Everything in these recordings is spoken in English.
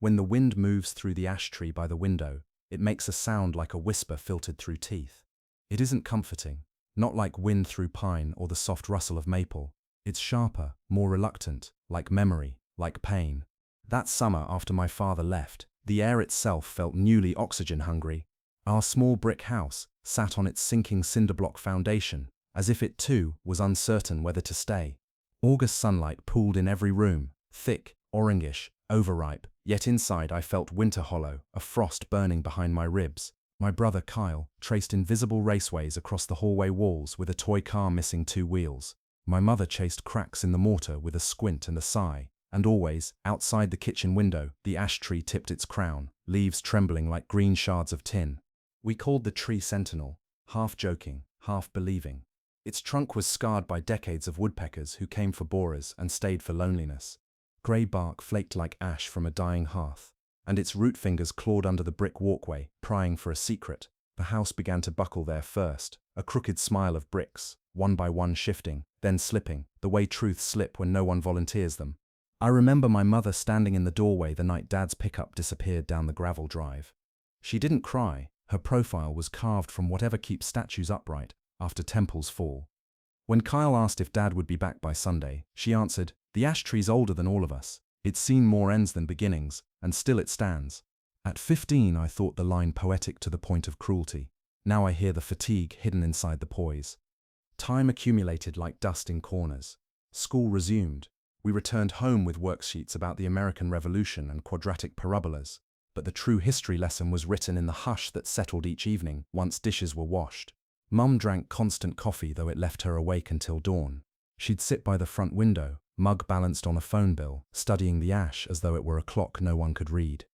When the wind moves through the ash tree by the window, it makes a sound like a whisper filtered through teeth. It isn't comforting, not like wind through pine or the soft rustle of maple. It's sharper, more reluctant, like memory, like pain. That summer after my father left, the air itself felt newly oxygen-hungry. Our small brick house sat on its sinking cinder-block foundation, as if it too was uncertain whether to stay. August sunlight pooled in every room, thick, orangish, overripe, yet inside I felt winter hollow, a frost burning behind my ribs. My brother Kyle traced invisible raceways across the hallway walls with a toy car missing 2 wheels. My mother chased cracks in the mortar with a squint and a sigh. And always, outside the kitchen window, the ash tree tipped its crown, leaves trembling like green shards of tin. We called the tree Sentinel, half joking, half believing. Its trunk was scarred by decades of woodpeckers who came for borers and stayed for loneliness. Grey bark flaked like ash from a dying hearth, and its root fingers clawed under the brick walkway, prying for a secret. The house began to buckle there first, a crooked smile of bricks, one by one shifting, then slipping, the way truths slip when no one volunteers them. I remember my mother standing in the doorway the night Dad's pickup disappeared down the gravel drive. She didn't cry. Her profile was carved from whatever keeps statues upright after temples fall. When Kyle asked if Dad would be back by Sunday, she answered, "The ash tree's older than all of us. It's seen more ends than beginnings, and still it stands." At 15, I thought the line poetic to the point of cruelty. Now I hear the fatigue hidden inside the poise. Time accumulated like dust in corners. School resumed. We returned home with worksheets about the American Revolution and quadratic parabolas, but the true history lesson was written in the hush that settled each evening once dishes were washed. Mum drank constant coffee, though it left her awake until dawn. She'd sit by the front window, mug balanced on a phone bill, studying the ash as though it were a clock no one could read.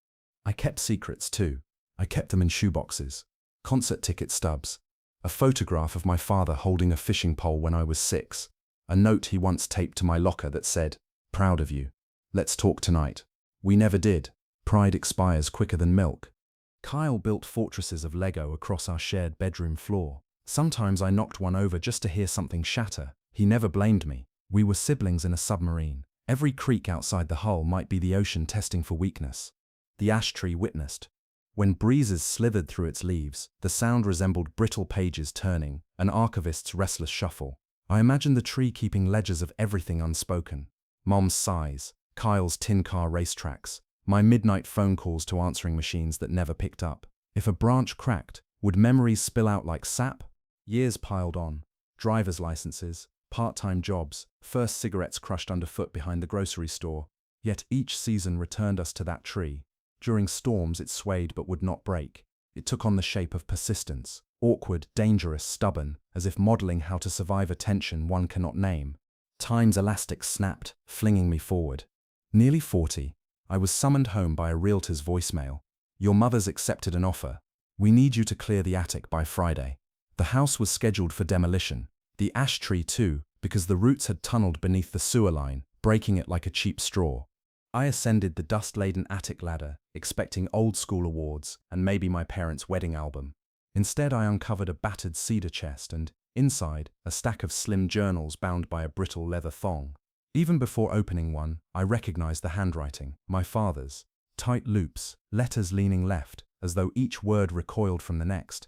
I kept secrets too. I kept them in shoeboxes, concert ticket stubs, a photograph of my father holding a fishing pole when I was 6, a note he once taped to my locker that said, "Proud of you. Let's talk tonight." We never did. Pride expires quicker than milk. Kyle built fortresses of Lego across our shared bedroom floor. Sometimes I knocked one over just to hear something shatter. He never blamed me. We were siblings in a submarine. Every creak outside the hull might be the ocean testing for weakness. The ash tree witnessed. When breezes slithered through its leaves, the sound resembled brittle pages turning, an archivist's restless shuffle. I imagined the tree keeping ledgers of everything unspoken. Mom's sighs, Kyle's tin car racetracks, my midnight phone calls to answering machines that never picked up. If a branch cracked, would memories spill out like sap? Years piled on. Driver's licenses, part-time jobs, first cigarettes crushed underfoot behind the grocery store. Yet each season returned us to that tree. During storms it swayed but would not break. It took on the shape of persistence, awkward, dangerous, stubborn, as if modeling how to survive a tension one cannot name. Time's elastic snapped, flinging me forward. Nearly 40, I was summoned home by a realtor's voicemail. "Your mother's accepted an offer. We need you to clear the attic by Friday." The house was scheduled for demolition. The ash tree too, because the roots had tunneled beneath the sewer line, breaking it like a cheap straw. I ascended the dust-laden attic ladder, expecting old-school awards and maybe my parents' wedding album. Instead, I uncovered a battered cedar chest and, inside, a stack of slim journals bound by a brittle leather thong. Even before opening one, I recognized the handwriting, my father's. Tight loops, letters leaning left, as though each word recoiled from the next.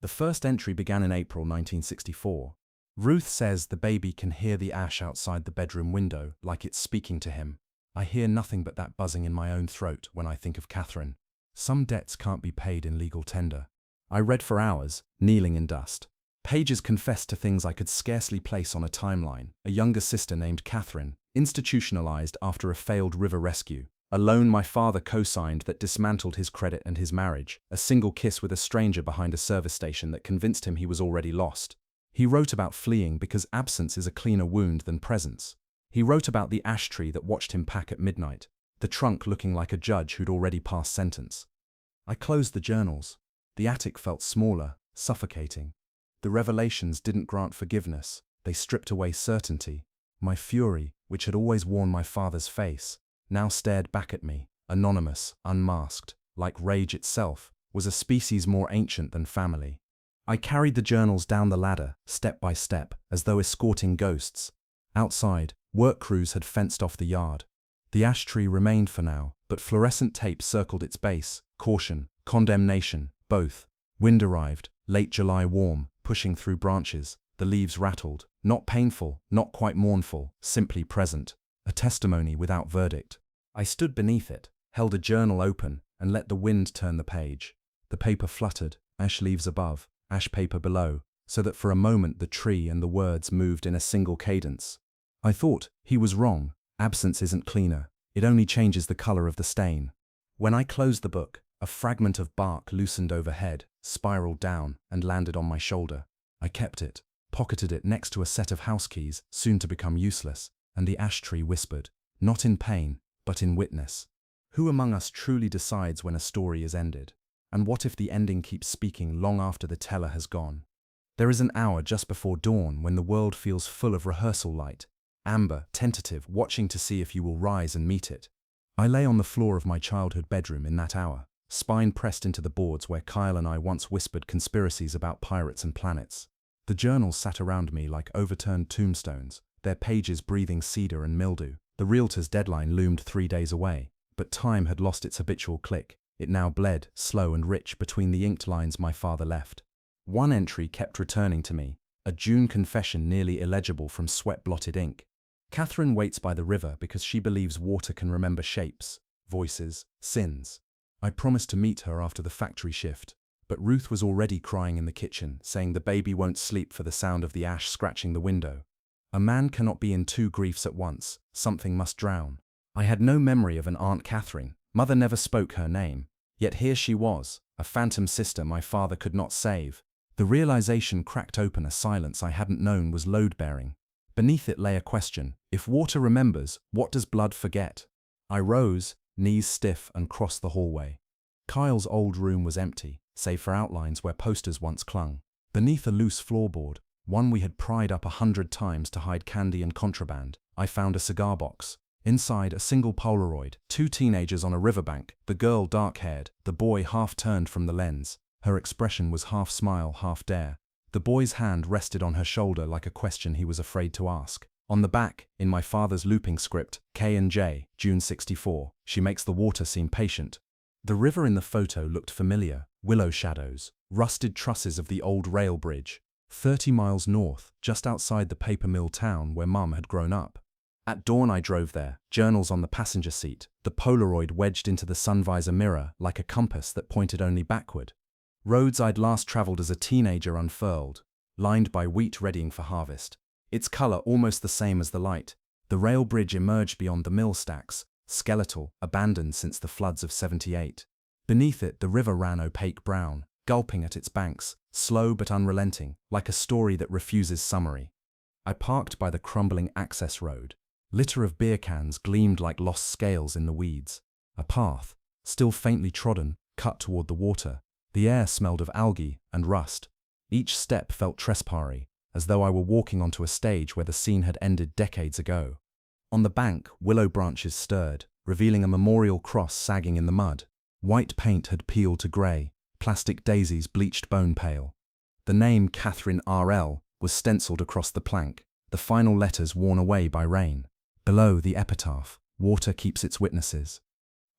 The first entry began in April 1964. Ruth says the baby can hear the ash outside the bedroom window, like it's speaking to him. I hear nothing but that buzzing in my own throat when I think of Catherine. Some debts can't be paid in legal tender. I read for hours, kneeling in dust. Pages confessed to things I could scarcely place on a timeline. A younger sister named Catherine, institutionalized after a failed river rescue. A loan my father co-signed that dismantled his credit and his marriage. A single kiss with a stranger behind a service station that convinced him he was already lost. He wrote about fleeing because absence is a cleaner wound than presence. He wrote about the ash tree that watched him pack at midnight, the trunk looking like a judge who'd already passed sentence. I closed the journals. The attic felt smaller, suffocating. The revelations didn't grant forgiveness, they stripped away certainty. My fury, which had always worn my father's face, now stared back at me, anonymous, unmasked, like rage itself, was a species more ancient than family. I carried the journals down the ladder, step by step, as though escorting ghosts. Outside, work crews had fenced off the yard. The ash tree remained for now, but fluorescent tape circled its base. Caution, condemnation, both. Wind arrived, late July warm, pushing through branches. The leaves rattled, not painful, not quite mournful, simply present. A testimony without verdict. I stood beneath it, held a journal open, and let the wind turn the page. The paper fluttered, ash leaves above, ash paper below, so that for a moment the tree and the words moved in a single cadence. I thought, he was wrong. Absence isn't cleaner. It only changes the color of the stain. When I closed the book, a fragment of bark loosened overhead, spiraled down, and landed on my shoulder. I kept it, pocketed it next to a set of house keys, soon to become useless, and the ash tree whispered, not in pain, but in witness. Who among us truly decides when a story is ended? And what if the ending keeps speaking long after the teller has gone? There is an hour just before dawn when the world feels full of rehearsal light, amber, tentative, watching to see if you will rise and meet it. I lay on the floor of my childhood bedroom in that hour, spine pressed into the boards where Kyle and I once whispered conspiracies about pirates and planets. The journals sat around me like overturned tombstones, their pages breathing cedar and mildew. The realtor's deadline loomed 3 days away, but time had lost its habitual click. It now bled, slow and rich, between the inked lines my father left. One entry kept returning to me, a June confession nearly illegible from sweat-blotted ink. Catherine waits by the river because she believes water can remember shapes, voices, sins. I promised to meet her after the factory shift, but Ruth was already crying in the kitchen, saying the baby won't sleep for the sound of the ash scratching the window. A man cannot be in 2 griefs at once. Something must drown. I had no memory of an Aunt Catherine. Mother never spoke her name. Yet here she was, a phantom sister my father could not save. The realization cracked open a silence I hadn't known was load-bearing. Beneath it lay a question. If water remembers, what does blood forget? I rose, knees stiff, and crossed the hallway. Kyle's old room was empty, save for outlines where posters once clung. Beneath a loose floorboard, one we had pried up 100 times to hide candy and contraband, I found a cigar box. Inside, a single Polaroid, 2 teenagers on a riverbank, the girl dark-haired, the boy half-turned from the lens. Her expression was half smile, half dare. The boy's hand rested on her shoulder like a question he was afraid to ask. On the back, in my father's looping script, K&J, June 64, she makes the water seem patient. The river in the photo looked familiar, willow shadows, rusted trusses of the old rail bridge. 30 miles north, just outside the paper mill town where Mum had grown up. At dawn I drove there, journals on the passenger seat, the Polaroid wedged into the sun visor mirror like a compass that pointed only backward. Roads I'd last traveled as a teenager unfurled, lined by wheat readying for harvest. Its color almost the same as the light. The rail bridge emerged beyond the mill stacks, skeletal, abandoned since the floods of '78. Beneath it the river ran opaque brown, gulping at its banks, slow but unrelenting, like a story that refuses summary. I parked by the crumbling access road. Litter of beer cans gleamed like lost scales in the weeds. A path, still faintly trodden, cut toward the water. The air smelled of algae and rust. Each step felt trespassy, as though I were walking onto a stage where the scene had ended decades ago. On the bank, willow branches stirred, revealing a memorial cross sagging in the mud. White paint had peeled to grey, plastic daisies bleached bone pale. The name Catherine R.L. was stenciled across the plank, the final letters worn away by rain. Below, the epitaph, water keeps its witnesses.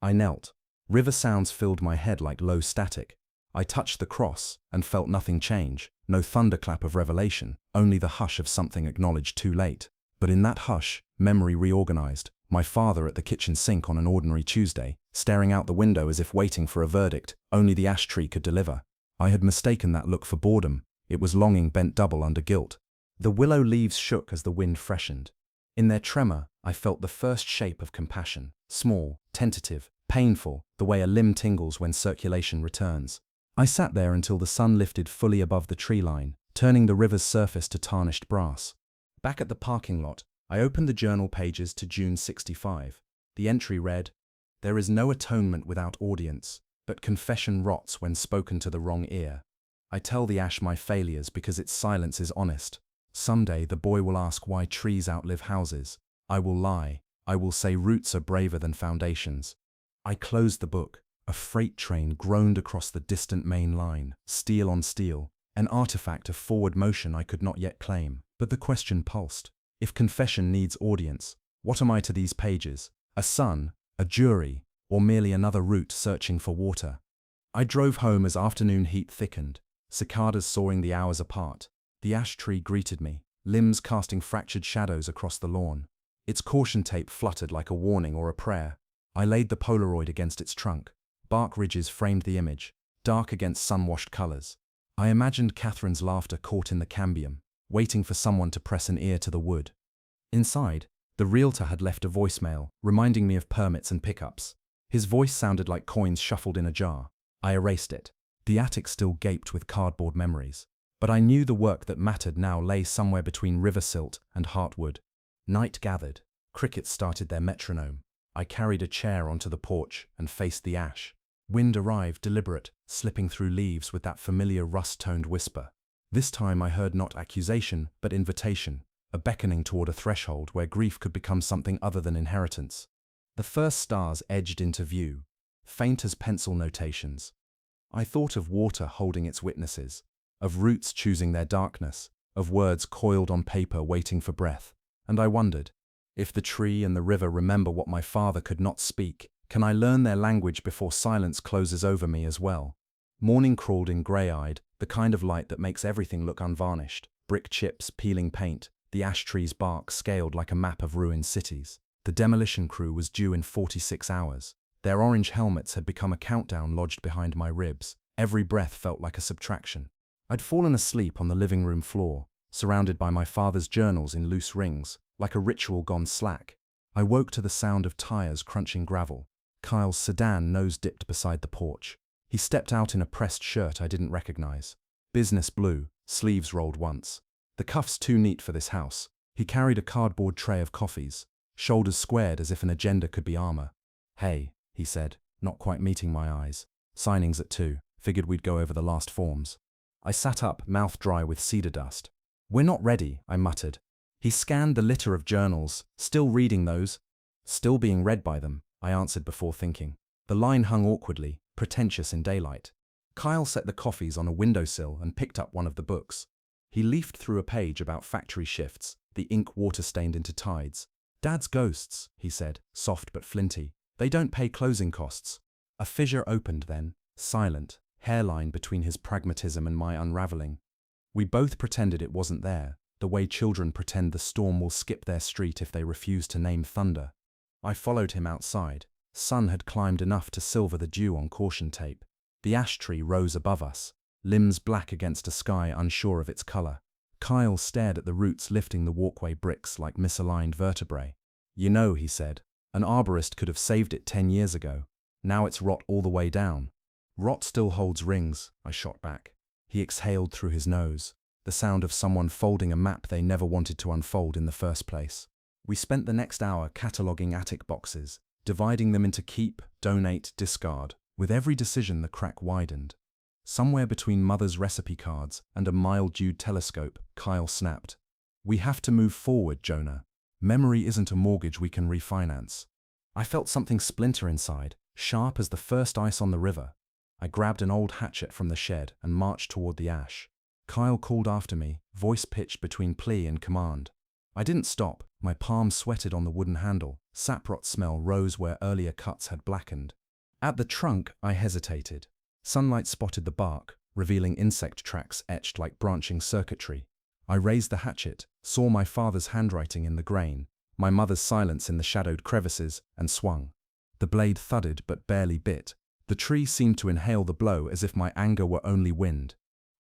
I knelt. River sounds filled my head like low static. I touched the cross and felt nothing change, no thunderclap of revelation, only the hush of something acknowledged too late. But in that hush, memory reorganized. My father at the kitchen sink on an ordinary Tuesday, staring out the window as if waiting for a verdict only the ash tree could deliver. I had mistaken that look for boredom. It was longing bent double under guilt. The willow leaves shook as the wind freshened. In their tremor, I felt the first shape of compassion, small, tentative, painful, the way a limb tingles when circulation returns. I sat there until the sun lifted fully above the tree line, turning the river's surface to tarnished brass. Back at the parking lot, I opened the journal pages to June 65. The entry read, "There is no atonement without audience, but confession rots when spoken to the wrong ear. I tell the ash my failures because its silence is honest. Someday the boy will ask why trees outlive houses. I will lie. I will say roots are braver than foundations." I closed the book. A freight train groaned across the distant main line, steel on steel, an artifact of forward motion I could not yet claim. But the question pulsed. If confession needs audience, what am I to these pages? A son, a jury, or merely another route searching for water. I drove home as afternoon heat thickened, cicadas soaring the hours apart. The ash tree greeted me, limbs casting fractured shadows across the lawn. Its caution tape fluttered like a warning or a prayer. I laid the Polaroid against its trunk. Bark ridges framed the image, dark against sun-washed colors. I imagined Catherine's laughter caught in the cambium, waiting for someone to press an ear to the wood. Inside, the realtor had left a voicemail, reminding me of permits and pickups. His voice sounded like coins shuffled in a jar. I erased it. The attic still gaped with cardboard memories. But I knew the work that mattered now lay somewhere between river silt and heartwood. Night gathered. Crickets started their metronome. I carried a chair onto the porch and faced the ash. Wind arrived deliberate, slipping through leaves with that familiar rust-toned whisper. This time I heard not accusation, but invitation, a beckoning toward a threshold where grief could become something other than inheritance. The first stars edged into view, faint as pencil notations. I thought of water holding its witnesses, of roots choosing their darkness, of words coiled on paper waiting for breath. And I wondered, if the tree and the river remember what my father could not speak, can I learn their language before silence closes over me as well? Morning crawled in grey-eyed, the kind of light that makes everything look unvarnished. Brick chips, peeling paint, the ash tree's bark scaled like a map of ruined cities. The demolition crew was due in 46 hours. Their orange helmets had become a countdown lodged behind my ribs. Every breath felt like a subtraction. I'd fallen asleep on the living room floor, surrounded by my father's journals in loose rings, like a ritual gone slack. I woke to the sound of tires crunching gravel. Kyle's sedan nose-dipped beside the porch. He stepped out in a pressed shirt I didn't recognize. Business blue, sleeves rolled once. The cuffs too neat for this house. He carried a cardboard tray of coffees, shoulders squared as if an agenda could be armor. "Hey," he said, not quite meeting my eyes. "Signings at 2. Figured we'd go over the last forms." I sat up, mouth dry with cedar dust. "We're not ready," I muttered. He scanned the litter of journals, still reading those. "Still being read by them," I answered before thinking. The line hung awkwardly, pretentious in daylight. Kyle set the coffees on a windowsill and picked up one of the books. He leafed through a page about factory shifts, the ink water-stained into tides. "Dad's ghosts," he said, soft but flinty. "They don't pay closing costs." A fissure opened then, silent, hairline between his pragmatism and my unraveling. We both pretended it wasn't there, the way children pretend the storm will skip their street if they refuse to name thunder. I followed him outside. Sun had climbed enough to silver the dew on caution tape. The ash tree rose above us, limbs black against a sky unsure of its color. Kyle stared at the roots lifting the walkway bricks like misaligned vertebrae. "You know," he said, "an arborist could have saved it 10 years ago. Now it's rot all the way down." "Rot still holds rings," I shot back. He exhaled through his nose, the sound of someone folding a map they never wanted to unfold in the first place. We spent the next hour cataloging attic boxes, dividing them into keep, donate, discard. With every decision the crack widened. Somewhere between Mother's recipe cards and a mild-dewed telescope, Kyle snapped. "We have to move forward, Jonah. Memory isn't a mortgage we can refinance." I felt something splinter inside, sharp as the first ice on the river. I grabbed an old hatchet from the shed and marched toward the ash. Kyle called after me, voice pitched between plea and command. I didn't stop. My palms sweated on the wooden handle. Saprot smell rose where earlier cuts had blackened. At the trunk, I hesitated. Sunlight spotted the bark, revealing insect tracks etched like branching circuitry. I raised the hatchet, saw my father's handwriting in the grain, my mother's silence in the shadowed crevices, and swung. The blade thudded but barely bit. The tree seemed to inhale the blow as if my anger were only wind.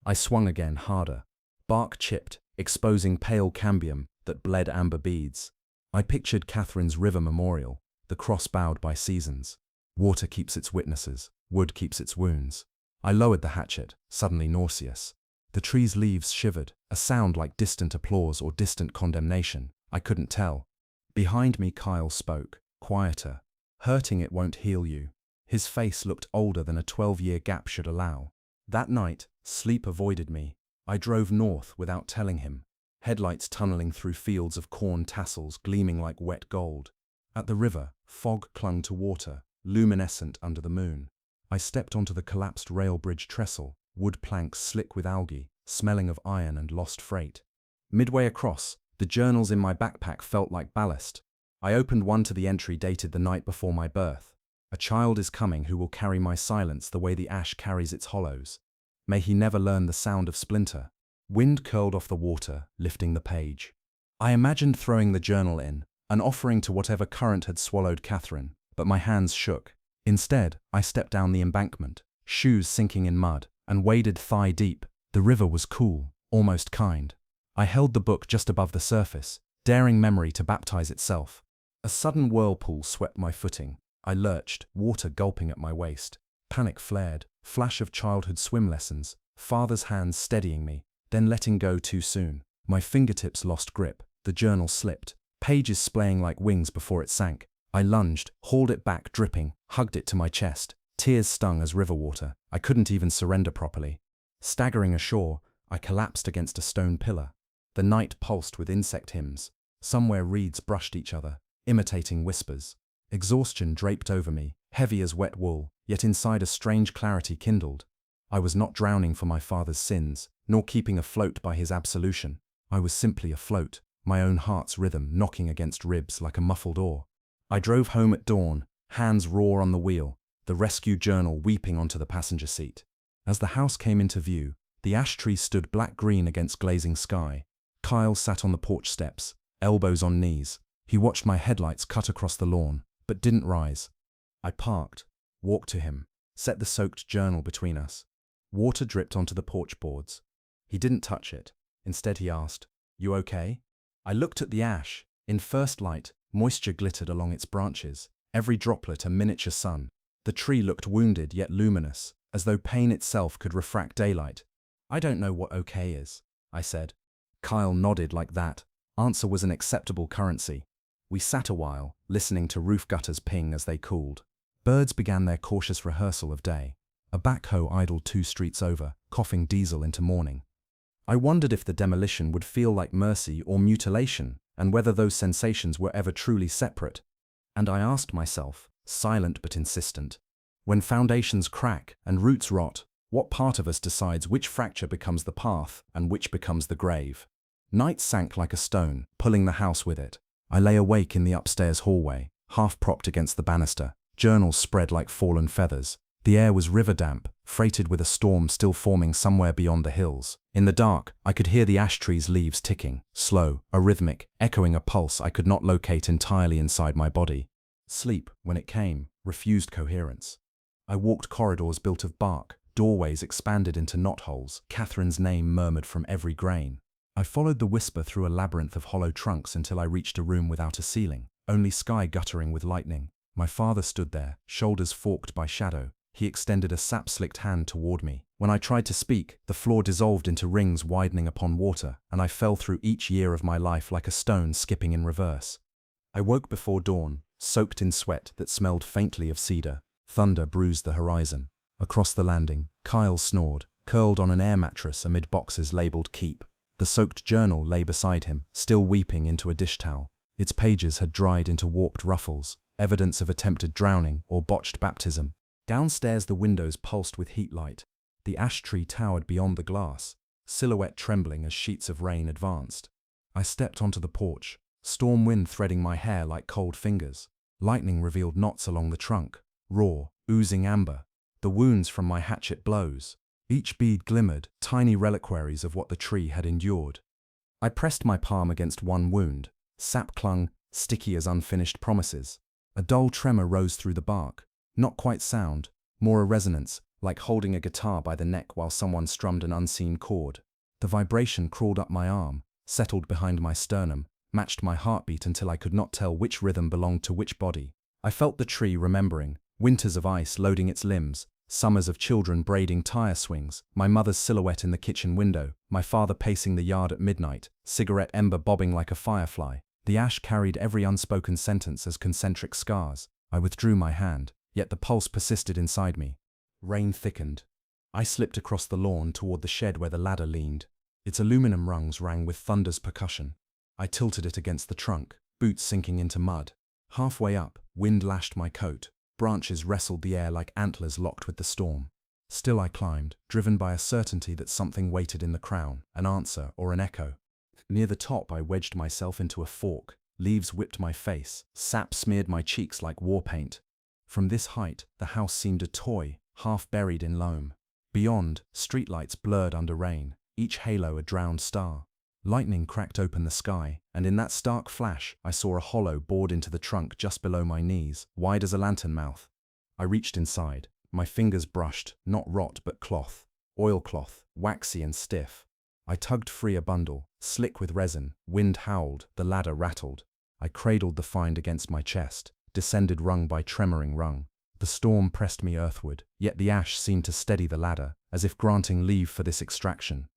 I swung again, harder. Bark chipped, exposing pale cambium that bled amber beads. I pictured Catherine's river memorial, the cross bowed by seasons. Water keeps its witnesses, wood keeps its wounds. I lowered the hatchet, suddenly nauseous. The tree's leaves shivered, a sound like distant applause or distant condemnation. I couldn't tell. Behind me, Kyle spoke, quieter. "Hurting it won't heal you." His face looked older than a 12-year gap should allow. That night, sleep avoided me. I drove north without telling him, headlights tunneling through fields of corn tassels gleaming like wet gold. At the river, fog clung to water, luminescent under the moon. I stepped onto the collapsed rail bridge trestle, wood planks slick with algae, smelling of iron and lost freight. Midway across, the journals in my backpack felt like ballast. I opened one to the entry dated the night before my birth. A child is coming who will carry my silence the way the ash carries its hollows. May he never learn the sound of splinter. Wind curled off the water, lifting the page. I imagined throwing the journal in, an offering to whatever current had swallowed Catherine, but my hands shook. Instead, I stepped down the embankment, shoes sinking in mud, and waded thigh-deep. The river was cool, almost kind. I held the book just above the surface, daring memory to baptize itself. A sudden whirlpool swept my footing. I lurched, water gulping at my waist. Panic flared, flash of childhood swim lessons, father's hands steadying me, then letting go too soon. My fingertips lost grip, the journal slipped, pages splaying like wings before it sank. I lunged, hauled it back dripping, hugged it to my chest. Tears stung as river water. I couldn't even surrender properly. Staggering ashore, I collapsed against a stone pillar. The night pulsed with insect hymns. Somewhere reeds brushed each other, imitating whispers. Exhaustion draped over me, heavy as wet wool, yet inside a strange clarity kindled. I was not drowning for my father's sins, nor keeping afloat by his absolution. I was simply afloat, my own heart's rhythm knocking against ribs like a muffled oar. I drove home at dawn, hands raw on the wheel, the rescue journal weeping onto the passenger seat. As the house came into view, the ash tree stood black-green against glazing sky. Kyle sat on the porch steps, elbows on knees. He watched my headlights cut across the lawn, but didn't rise. I parked, walked to him, set the soaked journal between us. Water dripped onto the porch boards. He didn't touch it. Instead he asked, "You okay?" I looked at the ash. In first light, moisture glittered along its branches, every droplet a miniature sun. The tree looked wounded yet luminous, as though pain itself could refract daylight. "I don't know what okay is," I said. Kyle nodded like that. Answer was an acceptable currency. We sat a while, listening to roof gutters ping as they cooled. Birds began their cautious rehearsal of day. A backhoe idled 2 streets over, coughing diesel into morning. I wondered if the demolition would feel like mercy or mutilation, and whether those sensations were ever truly separate. And I asked myself, silent but insistent, when foundations crack and roots rot, what part of us decides which fracture becomes the path and which becomes the grave? Night sank like a stone, pulling the house with it. I lay awake in the upstairs hallway, half propped against the banister, journals spread like fallen feathers. The air was river damp, freighted with a storm still forming somewhere beyond the hills. In the dark, I could hear the ash tree's leaves ticking, slow, arrhythmic, echoing a pulse I could not locate entirely inside my body. Sleep, when it came, refused coherence. I walked corridors built of bark, doorways expanded into knotholes, Catherine's name murmured from every grain. I followed the whisper through a labyrinth of hollow trunks until I reached a room without a ceiling, only sky guttering with lightning. My father stood there, shoulders forked by shadow. He extended a sap-slicked hand toward me. When I tried to speak, the floor dissolved into rings widening upon water, and I fell through each year of my life like a stone skipping in reverse. I woke before dawn, soaked in sweat that smelled faintly of cedar. Thunder bruised the horizon. Across the landing, Kyle snored, curled on an air mattress amid boxes labeled Keep. The soaked journal lay beside him, still weeping into a dish towel. Its pages had dried into warped ruffles, evidence of attempted drowning or botched baptism. Downstairs the windows pulsed with heat light. The ash tree towered beyond the glass, silhouette trembling as sheets of rain advanced. I stepped onto the porch, storm wind threading my hair like cold fingers. Lightning revealed knots along the trunk, raw, oozing amber, the wounds from my hatchet blows. Each bead glimmered, tiny reliquaries of what the tree had endured. I pressed my palm against one wound. Sap clung, sticky as unfinished promises. A dull tremor rose through the bark. Not quite sound, more a resonance, like holding a guitar by the neck while someone strummed an unseen chord. The vibration crawled up my arm, settled behind my sternum, matched my heartbeat until I could not tell which rhythm belonged to which body. I felt the tree remembering, winters of ice loading its limbs, summers of children braiding tire swings, my mother's silhouette in the kitchen window, my father pacing the yard at midnight, cigarette ember bobbing like a firefly. The ash carried every unspoken sentence as concentric scars. I withdrew my hand, yet the pulse persisted inside me. Rain thickened. I slipped across the lawn toward the shed where the ladder leaned. Its aluminum rungs rang with thunder's percussion. I tilted it against the trunk, boots sinking into mud. Halfway up, wind lashed my coat. Branches wrestled the air like antlers locked with the storm. Still I climbed, driven by a certainty that something waited in the crown, an answer or an echo. Near the top I wedged myself into a fork. Leaves whipped my face, sap smeared my cheeks like war paint. From this height, the house seemed a toy, half buried in loam. Beyond, streetlights blurred under rain, each halo a drowned star. Lightning cracked open the sky, and in that stark flash, I saw a hollow bored into the trunk just below my knees, wide as a lantern mouth. I reached inside. My fingers brushed, not rot but cloth, oilcloth, waxy and stiff. I tugged free a bundle, slick with resin. Wind howled, the ladder rattled. I cradled the find against my chest, descended rung by tremoring rung. The storm pressed me earthward, yet the ash seemed to steady the ladder, as if granting leave for this extraction.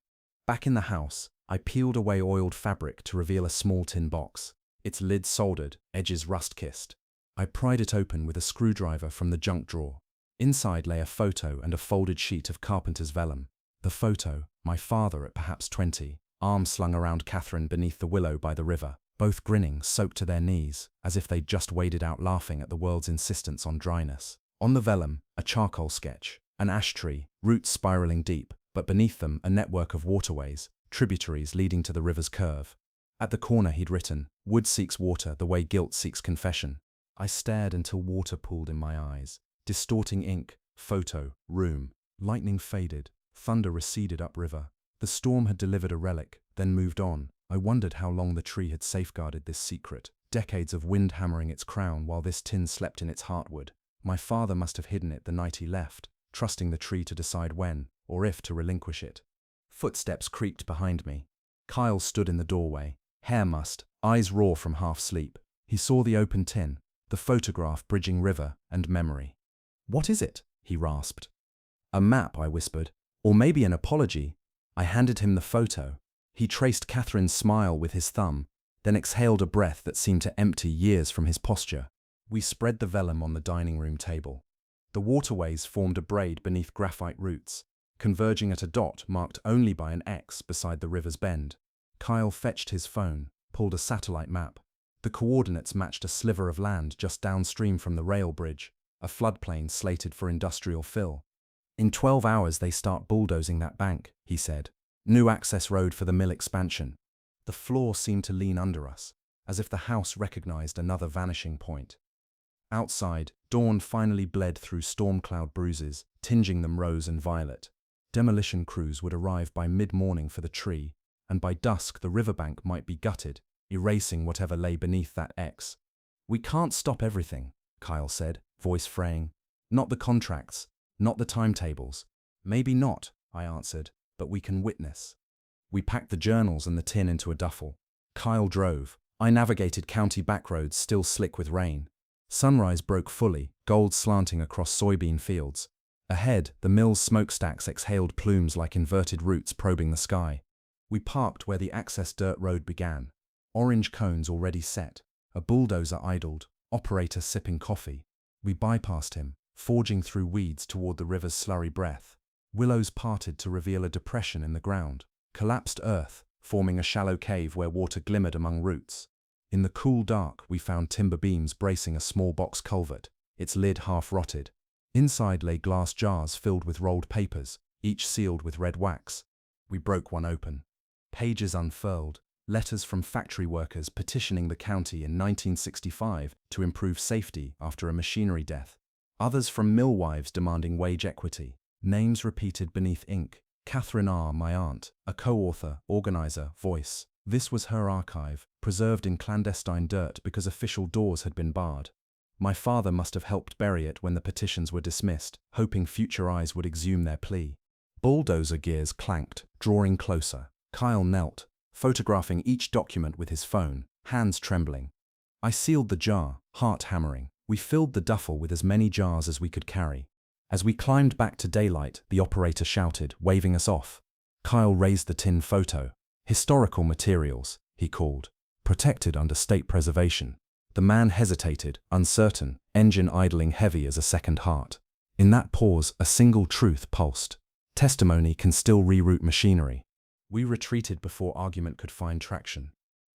Back in the house, I peeled away oiled fabric to reveal a small tin box, its lid soldered, edges rust-kissed. I pried it open with a screwdriver from the junk drawer. Inside lay a photo and a folded sheet of carpenter's vellum. The photo, my father at perhaps 20, arms slung around Catherine beneath the willow by the river, both grinning, soaked to their knees, as if they'd just waded out laughing at the world's insistence on dryness. On the vellum, a charcoal sketch, an ash tree, roots spiraling deep, but beneath them a network of waterways, tributaries leading to the river's curve. At the corner he'd written, "Wood seeks water the way guilt seeks confession." I stared until water pooled in my eyes. Distorting ink, photo, room. Lightning faded, thunder receded upriver. The storm had delivered a relic, then moved on. I wondered how long the tree had safeguarded this secret. Decades of wind hammering its crown while this tin slept in its heartwood. My father must have hidden it the night he left, trusting the tree to decide when, or if, to relinquish it. Footsteps creaked behind me. Kyle stood in the doorway, hair mussed, eyes raw from half-sleep. He saw the open tin, the photograph bridging river and memory. "What is it?" he rasped. "A map," I whispered. "Or maybe an apology." I handed him the photo. He traced Catherine's smile with his thumb, then exhaled a breath that seemed to empty years from his posture. We spread the vellum on the dining room table. The waterways formed a braid beneath graphite roots, converging at a dot marked only by an X beside the river's bend. Kyle fetched his phone, pulled a satellite map. The coordinates matched a sliver of land just downstream from the rail bridge, a floodplain slated for industrial fill. "In 12 hours they start bulldozing that bank," he said. "New access road for the mill expansion." The floor seemed to lean under us, as if the house recognized another vanishing point. Outside, dawn finally bled through storm cloud bruises, tinging them rose and violet. Demolition crews would arrive by mid-morning for the tree, and by dusk the riverbank might be gutted, erasing whatever lay beneath that X. "We can't stop everything," Kyle said, voice fraying. "Not the contracts, not the timetables." "Maybe not," I answered, "but we can witness." We packed the journals and the tin into a duffel. Kyle drove. I navigated county backroads still slick with rain. Sunrise broke fully, gold slanting across soybean fields. Ahead, the mill's smokestacks exhaled plumes like inverted roots probing the sky. We parked where the access dirt road began. Orange cones already set. A bulldozer idled, operator sipping coffee. We bypassed him, forging through weeds toward the river's slurry breath. Willows parted to reveal a depression in the ground. Collapsed earth, forming a shallow cave where water glimmered among roots. In the cool dark, we found timber beams bracing a small box culvert, its lid half rotted. Inside lay glass jars filled with rolled papers, each sealed with red wax. We broke one open. Pages unfurled, letters from factory workers petitioning the county in 1965 to improve safety after a machinery death. Others from millwives demanding wage equity. Names repeated beneath ink. Catherine R., my aunt, a co-author, organizer, voice. This was her archive, preserved in clandestine dirt because official doors had been barred. My father must have helped bury it when the petitions were dismissed, hoping future eyes would exhume their plea. Bulldozer gears clanked, drawing closer. Kyle knelt, photographing each document with his phone, hands trembling. I sealed the jar, heart hammering. We filled the duffel with as many jars as we could carry. As we climbed back to daylight, the operator shouted, waving us off. Kyle raised the tin photo. "Historical materials," he called, "protected under state preservation." The man hesitated, uncertain, engine idling heavy as a second heart. In that pause, a single truth pulsed. Testimony can still reroute machinery. We retreated before argument could find traction.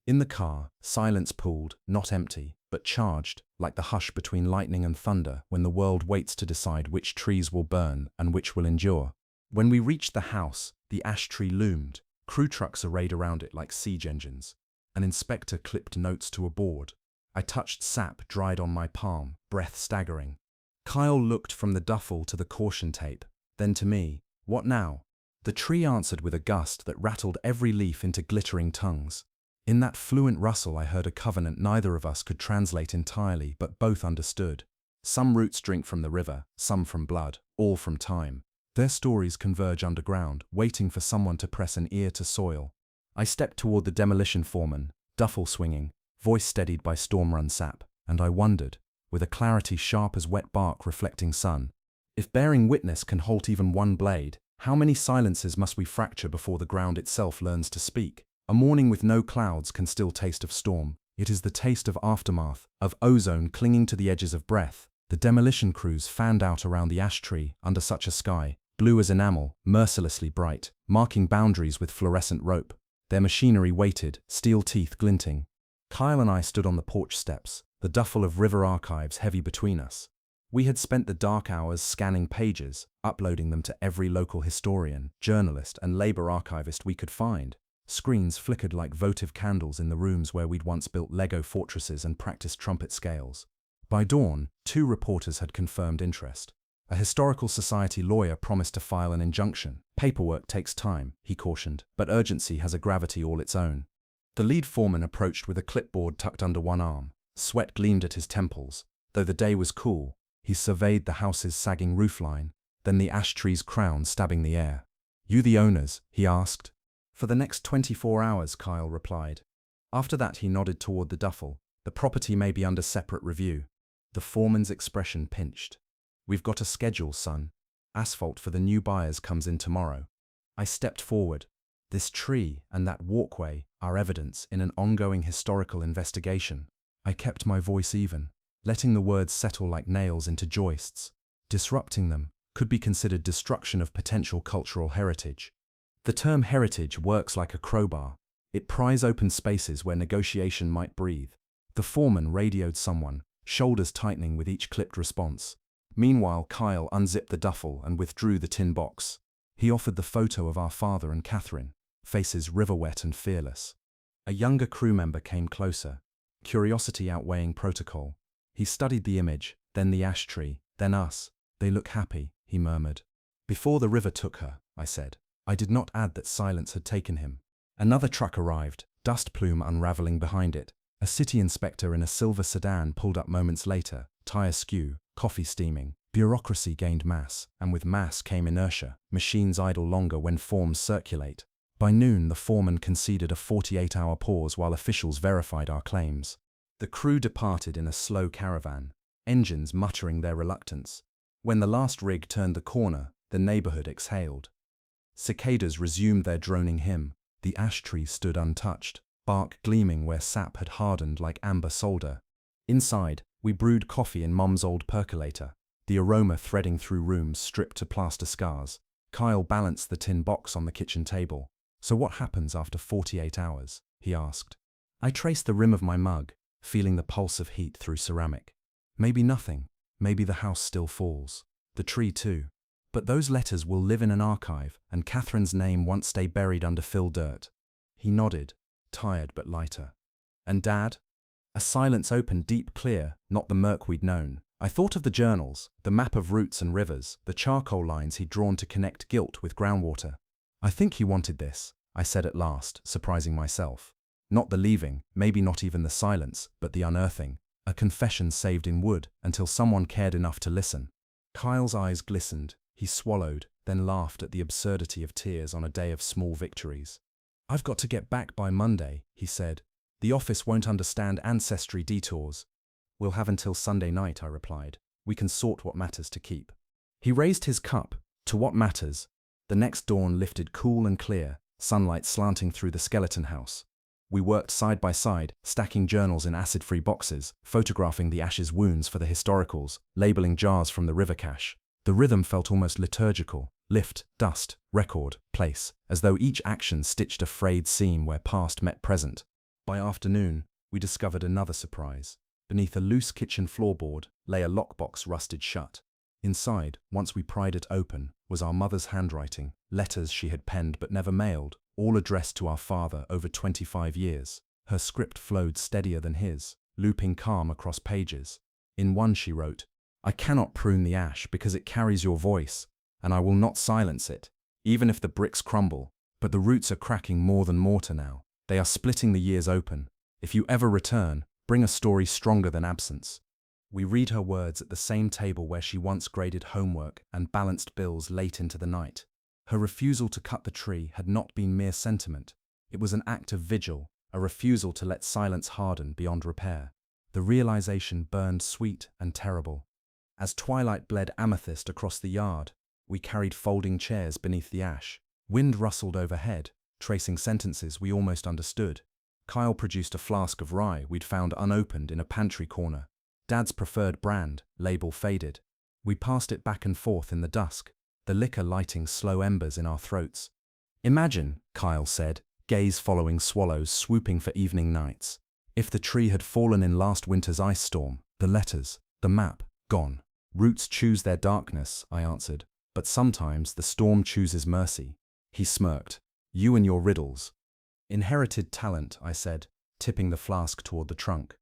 In the car, silence pooled, not empty, but charged, like the hush between lightning and thunder when the world waits to decide which trees will burn and which will endure. When we reached the house, the ash tree loomed, crew trucks arrayed around it like siege engines. An inspector clipped notes to a board. I touched sap dried on my palm, breath staggering. Kyle looked from the duffel to the caution tape, then to me. What now? The tree answered with a gust that rattled every leaf into glittering tongues. In that fluent rustle I heard a covenant neither of us could translate entirely, but both understood. Some roots drink from the river, some from blood, all from time. Their stories converge underground, waiting for someone to press an ear to soil. I stepped toward the demolition foreman, duffel swinging, voice steadied by storm-run sap, and I wondered, with a clarity sharp as wet bark reflecting sun, if bearing witness can halt even one blade, how many silences must we fracture before the ground itself learns to speak? A morning with no clouds can still taste of storm. It is the taste of aftermath, of ozone clinging to the edges of breath. The demolition crews fanned out around the ash tree under such a sky, blue as enamel, mercilessly bright, marking boundaries with fluorescent rope. Their machinery waited, steel teeth glinting. Kyle and I stood on the porch steps, the duffel of river archives heavy between us. We had spent the dark hours scanning pages, uploading them to every local historian, journalist, and labor archivist we could find. Screens flickered like votive candles in the rooms where we'd once built Lego fortresses and practiced trumpet scales. By dawn, 2 reporters had confirmed interest. A historical society lawyer promised to file an injunction. Paperwork takes time, he cautioned, but urgency has a gravity all its own. The lead foreman approached with a clipboard tucked under one arm. Sweat gleamed at his temples. Though the day was cool, he surveyed the house's sagging roofline, then the ash tree's crown stabbing the air. "You the owners?" he asked. "For the next 24 hours, Kyle replied. After that he nodded toward the duffel. "The property may be under separate review." The foreman's expression pinched. "We've got a schedule, son. Asphalt for the new buyers comes in tomorrow." I stepped forward. This tree and that walkway are evidence in an ongoing historical investigation. I kept my voice even, letting the words settle like nails into joists. Disrupting them could be considered destruction of potential cultural heritage. The term heritage works like a crowbar. It pries open spaces where negotiation might breathe. The foreman radioed someone, shoulders tightening with each clipped response. Meanwhile, Kyle unzipped the duffel and withdrew the tin box. He offered the photo of our father and Catherine, faces river-wet and fearless. A younger crew member came closer, curiosity outweighing protocol. He studied the image, then the ash tree, then us. "They look happy," he murmured. "Before the river took her," I said. I did not add that silence had taken him. Another truck arrived, dust plume unraveling behind it. A city inspector in a silver sedan pulled up moments later, tire skew, coffee steaming. Bureaucracy gained mass, and with mass came inertia. Machines idle longer when forms circulate. By noon, the foreman conceded a 48-hour pause while officials verified our claims. The crew departed in a slow caravan, engines muttering their reluctance. When the last rig turned the corner, the neighborhood exhaled. Cicadas resumed their droning hymn. The ash tree stood untouched, bark gleaming where sap had hardened like amber solder. Inside, we brewed coffee in Mum's old percolator, the aroma threading through rooms stripped to plaster scars. Kyle balanced the tin box on the kitchen table. "So what happens after 48 hours?" he asked. I traced the rim of my mug, feeling the pulse of heat through ceramic. Maybe nothing. Maybe the house still falls. The tree too. But those letters will live in an archive, and Catherine's name won't stay buried under fill dirt. He nodded, tired but lighter. "And Dad?" A silence opened deep clear, not the murk we'd known. I thought of the journals, the map of routes and rivers, the charcoal lines he'd drawn to connect guilt with groundwater. "I think he wanted this," I said at last, surprising myself. Not the leaving, maybe not even the silence, but the unearthing. A confession saved in wood until someone cared enough to listen. Kyle's eyes glistened. He swallowed, then laughed at the absurdity of tears on a day of small victories. "I've got to get back by Monday," he said. "The office won't understand ancestry detours." "We'll have until Sunday night," I replied. "We can sort what matters to keep." He raised his cup. "To what matters?" The next dawn lifted cool and clear, sunlight slanting through the skeleton house. We worked side by side, stacking journals in acid-free boxes, photographing the ash's wounds for the historicals, labeling jars from the river cache. The rhythm felt almost liturgical. Lift, dust, record, place, as though each action stitched a frayed seam where past met present. By afternoon, we discovered another surprise. Beneath a loose kitchen floorboard lay a lockbox rusted shut. Inside, once we pried it open, was our mother's handwriting, letters she had penned but never mailed, all addressed to our father over 25 years. Her script flowed steadier than his, looping calm across pages. In one she wrote, I cannot prune the ash because it carries your voice, and I will not silence it, even if the bricks crumble. But the roots are cracking more than mortar now. They are splitting the years open. If you ever return, bring a story stronger than absence. We read her words at the same table where she once graded homework and balanced bills late into the night. Her refusal to cut the tree had not been mere sentiment. It was an act of vigil, a refusal to let silence harden beyond repair. The realization burned sweet and terrible. As twilight bled amethyst across the yard, we carried folding chairs beneath the ash. Wind rustled overhead, tracing sentences we almost understood. Kyle produced a flask of rye we'd found unopened in a pantry corner. Dad's preferred brand, label faded. We passed it back and forth in the dusk, the liquor lighting slow embers in our throats. Imagine, Kyle said, gaze following swallows swooping for evening nights. If the tree had fallen in last winter's ice storm, the letters, the map, gone. Roots choose their darkness, I answered, but sometimes the storm chooses mercy. He smirked. You and your riddles. Inherited talent, I said, tipping the flask toward the trunk.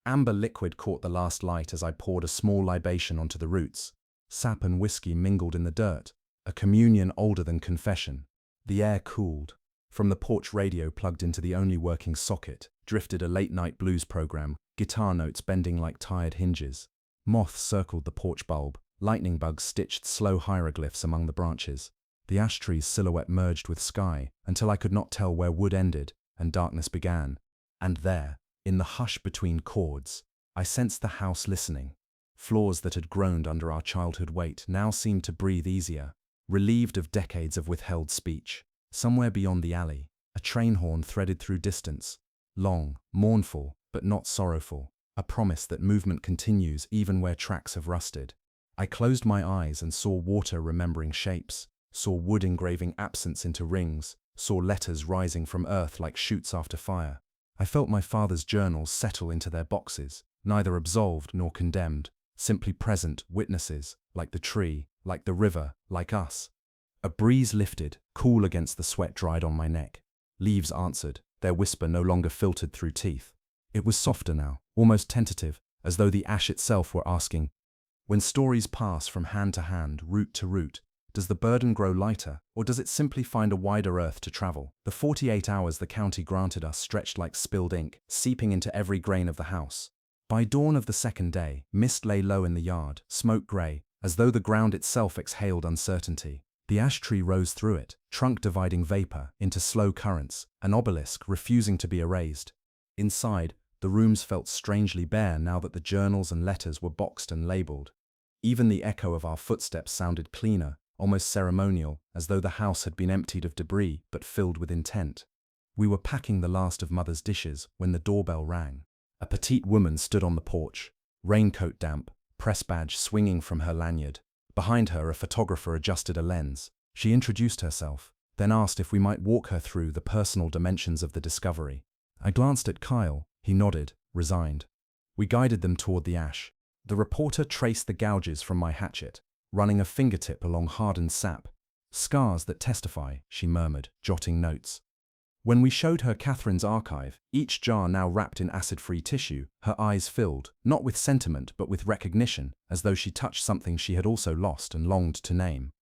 Amber liquid caught the last light as I poured a small libation onto the roots. Sap and whiskey mingled in the dirt, a communion older than confession. The air cooled. From the porch radio plugged into the only working socket, drifted a late-night blues program, guitar notes bending like tired hinges. Moths circled the porch bulb, lightning bugs stitched slow hieroglyphs among the branches. The ash tree's silhouette merged with sky until I could not tell where wood ended and darkness began. And there, in the hush between chords, I sensed the house listening. Floors that had groaned under our childhood weight now seemed to breathe easier, relieved of decades of withheld speech. Somewhere beyond the alley, a train horn threaded through distance, long, mournful, but not sorrowful, a promise that movement continues even where tracks have rusted. I closed my eyes and saw water remembering shapes, saw wood engraving absence into rings, saw letters rising from earth like shoots after fire. I felt my father's journals settle into their boxes, neither absolved nor condemned, simply present witnesses, like the tree, like the river, like us. A breeze lifted, cool against the sweat dried on my neck. Leaves answered, their whisper no longer filtered through teeth. It was softer now, almost tentative, as though the ash itself were asking, when stories pass from hand to hand, root to root, does the burden grow lighter, or does it simply find a wider earth to travel? The 48 hours the county granted us stretched like spilled ink, seeping into every grain of the house. By dawn of the second day, mist lay low in the yard, smoke grey, as though the ground itself exhaled uncertainty. The ash tree rose through it, trunk dividing vapor into slow currents, an obelisk refusing to be erased. Inside, the rooms felt strangely bare now that the journals and letters were boxed and labeled. Even the echo of our footsteps sounded cleaner, almost ceremonial, as though the house had been emptied of debris but filled with intent. We were packing the last of Mother's dishes when the doorbell rang. A petite woman stood on the porch, raincoat damp, press badge swinging from her lanyard. Behind her, a photographer adjusted a lens. She introduced herself, then asked if we might walk her through the personal dimensions of the discovery. I glanced at Kyle. He nodded, resigned. We guided them toward the ash. The reporter traced the gouges from my hatchet, running a fingertip along hardened sap. Scars that testify, she murmured, jotting notes. When we showed her Catherine's archive, each jar now wrapped in acid-free tissue, her eyes filled, not with sentiment but with recognition, as though she touched something she had also lost and longed to name.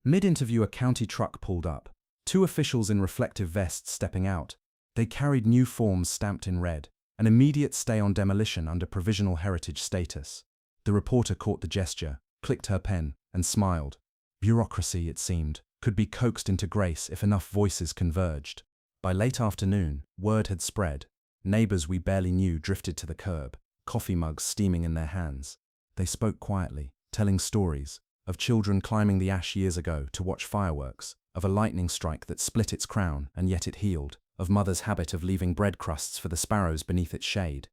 Mid-interview, a county truck pulled up, 2 officials in reflective vests stepping out. They carried new forms stamped in red, an immediate stay on demolition under provisional heritage status. The reporter caught the gesture, clicked her pen, and smiled. Bureaucracy, it seemed, could be coaxed into grace if enough voices converged. By late afternoon, word had spread. Neighbors we barely knew drifted to the curb, coffee mugs steaming in their hands. They spoke quietly, telling stories, of children climbing the ash years ago to watch fireworks, of a lightning strike that split its crown and yet it healed, of Mother's habit of leaving bread crusts for the sparrows beneath its shade.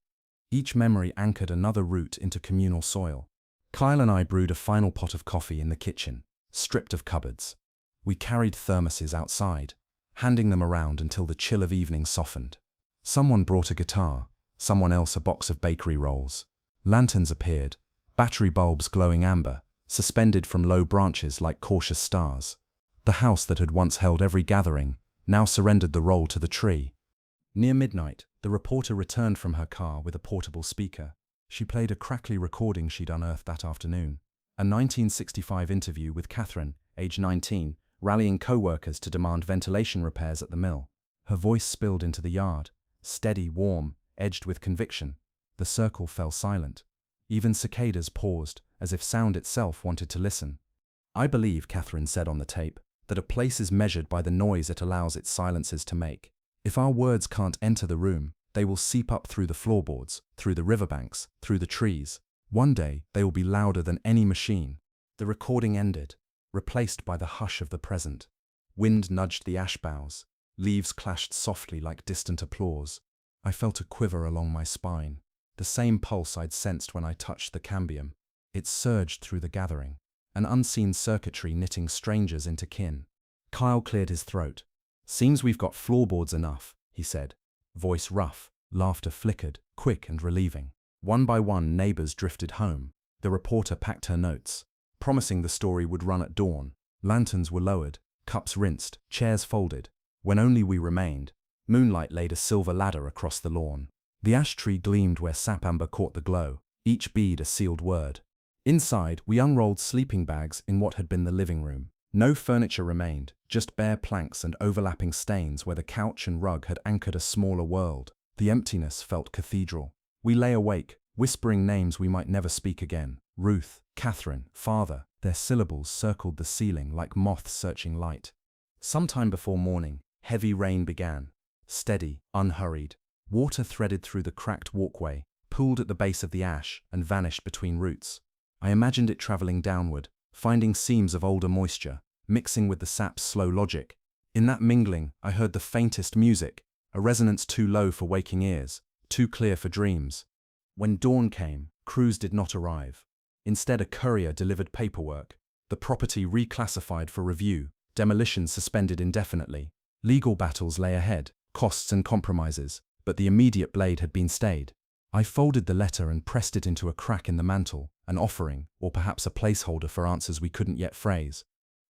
Each memory anchored another root into communal soil. Kyle and I brewed a final pot of coffee in the kitchen, stripped of cupboards. We carried thermoses outside, handing them around until the chill of evening softened. Someone brought a guitar, someone else a box of bakery rolls. Lanterns appeared, battery bulbs glowing amber, suspended from low branches like cautious stars. The house that had once held every gathering now surrendered the role to the tree. Near midnight, the reporter returned from her car with a portable speaker. She played a crackly recording she'd unearthed that afternoon. A 1965 interview with Catherine, age 19, rallying co-workers to demand ventilation repairs at the mill. Her voice spilled into the yard, steady, warm, edged with conviction. The circle fell silent. Even cicadas paused, as if sound itself wanted to listen. "I believe," Catherine said on the tape, "that a place is measured by the noise it allows its silences to make. If our words can't enter the room, they will seep up through the floorboards, through the riverbanks, through the trees. One day, they will be louder than any machine." The recording ended, replaced by the hush of the present. Wind nudged the ash boughs. Leaves clashed softly like distant applause. I felt a quiver along my spine, the same pulse I'd sensed when I touched the cambium. It surged through the gathering, an unseen circuitry knitting strangers into kin. Kyle cleared his throat. "Seems we've got floorboards enough," he said. Voice rough, laughter flickered, quick and relieving. One by one, neighbors drifted home. The reporter packed her notes, promising the story would run at dawn. Lanterns were lowered, cups rinsed, chairs folded. When only we remained, moonlight laid a silver ladder across the lawn. The ash tree gleamed where sap amber caught the glow, each bead a sealed word. Inside, we unrolled sleeping bags in what had been the living room. No furniture remained, just bare planks and overlapping stains where the couch and rug had anchored a smaller world. The emptiness felt cathedral. We lay awake, whispering names we might never speak again. Ruth, Catherine, father. Their syllables circled the ceiling like moths searching light. Sometime before morning, heavy rain began. Steady, unhurried. Water threaded through the cracked walkway, pooled at the base of the ash, and vanished between roots. I imagined it traveling downward, finding seams of older moisture, mixing with the sap's slow logic. In that mingling, I heard the faintest music, a resonance too low for waking ears, too clear for dreams. When dawn came, crews did not arrive. Instead, a courier delivered paperwork, the property reclassified for review, demolition suspended indefinitely. Legal battles lay ahead, costs and compromises, but the immediate blade had been stayed. I folded the letter and pressed it into a crack in the mantel, an offering, or perhaps a placeholder for answers we couldn't yet phrase.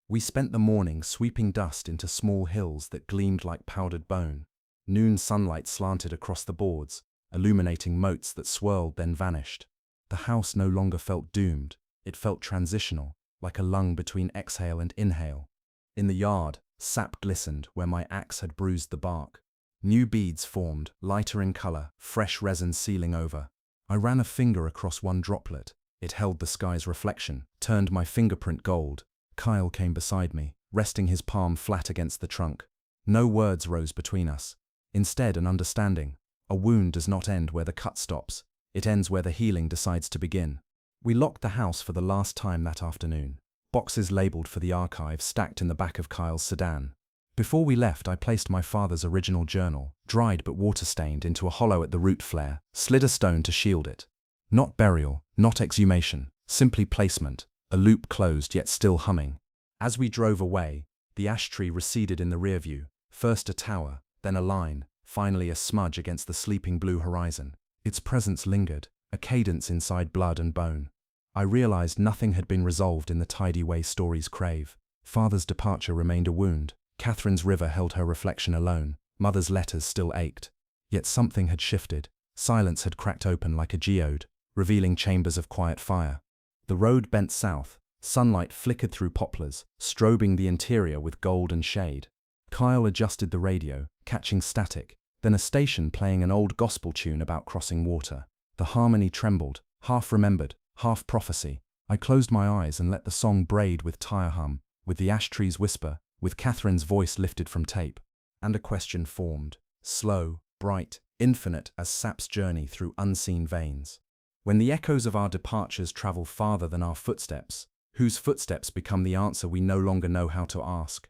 We spent the morning sweeping dust into small hills that gleamed like powdered bone. Noon sunlight slanted across the boards, illuminating motes that swirled then vanished. The house no longer felt doomed, it felt transitional, like a lung between exhale and inhale. In the yard, sap glistened where my axe had bruised the bark. New beads formed, lighter in color, fresh resin sealing over. I ran a finger across one droplet. It held the sky's reflection, turned my fingerprint gold. Kyle came beside me, resting his palm flat against the trunk. No words rose between us. Instead, an understanding. A wound does not end where the cut stops. It ends where the healing decides to begin. We locked the house for the last time that afternoon. Boxes labeled for the archive stacked in the back of Kyle's sedan. Before we left, I placed my father's original journal, dried but water-stained, into a hollow at the root flare, slid a stone to shield it. Not burial, not exhumation, simply placement, a loop closed yet still humming. As we drove away, the ash tree receded in the rear view, first a tower, then a line, finally a smudge against the sleeping blue horizon. Its presence lingered, a cadence inside blood and bone. I realized nothing had been resolved in the tidy way stories crave. Father's departure remained a wound. Catherine's river held her reflection alone. Mother's letters still ached. Yet something had shifted. Silence had cracked open like a geode, revealing chambers of quiet fire. The road bent south. Sunlight flickered through poplars, strobing the interior with gold and shade. Kyle adjusted the radio, catching static, then a station playing an old gospel tune about crossing water. The harmony trembled, half remembered, half prophecy. I closed my eyes and let the song braid with tire hum, with the ash trees whisper, with Catherine's voice lifted from tape. And a question formed, slow, bright, infinite as sap's journey through unseen veins. When the echoes of our departures travel farther than our footsteps, whose footsteps become the answer we no longer know how to ask?